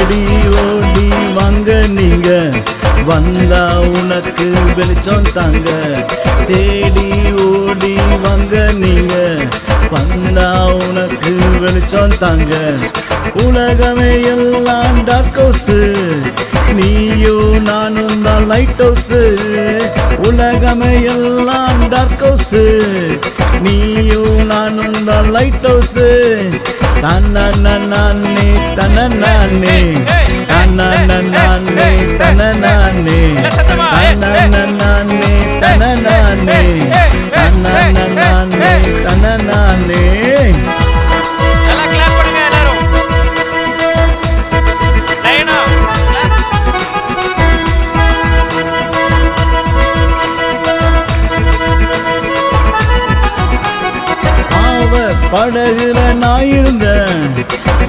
தேடி ஓடி வாங்க நீங்க, வந்தா உனக்கு வெளிச்சம் தாங்க. தேடி ஓடி வாங்க நீங்க, வந்தா உனக்கு வெளிச்சம் தாங்க. உலகமே எல்லாம் டார்க் ஹவுஸ், நீயும் நானும் தான் லைட் ஹவுஸ். உலகமே எல்லாம் டார்க் ஹவுஸ், நீயும் நானும் தான் லைட் ஹவுஸ். தனனே தனனே தனனே தனனே தனனே தனனே தனனே தனனே. படகுல நான் இருந்தேன்,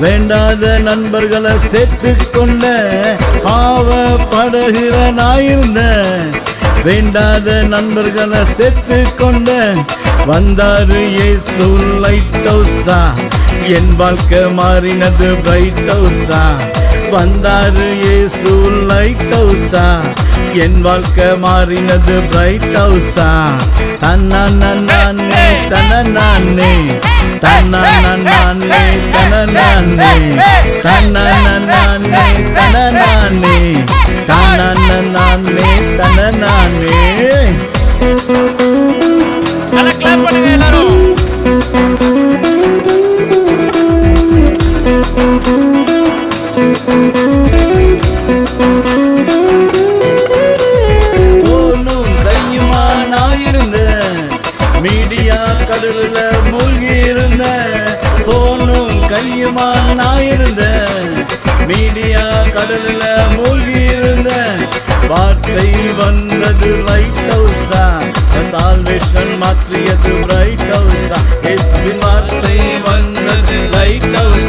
வேண்டாத நண்பர்களை சேர்த்து கொண்ட. ஆவ படகுல நான் இருந்தேன், வேண்டாத நண்பர்களை சேர்த்து கொண்ட. வந்தாரு இயேசு லைட் ஹவுஸா, என் வாழ்க்கை மாறினது பிரைட் ஹவுஸா. வந்தாரு இயேசு லைட் ஹவுஸா, என் வாழ்க்கை மாறினது பிரைட் ஹவுஸா. தன்னே தனனே தனனே தனனே தனனே தனனே தனனே தனனே. நல்லா கிளாப் பண்ணுங்க எல்லாரும். கையுமா நான் இருந்தேன், மீடியா கடல்ல மூழ்கி இருந்தேன். போனும் கையுமா நான் இருந்தேன், மீடியா கடல்ல மூழ்கி இருந்தேன். வார்த்தை வந்தது லைட் ஹவுஸா, சால்வேஷன் மாற்றியது பிரைட் ஹவுஸா. இயேசுவின் வார்த்தை வந்தது லைட் ஹவுஸ்,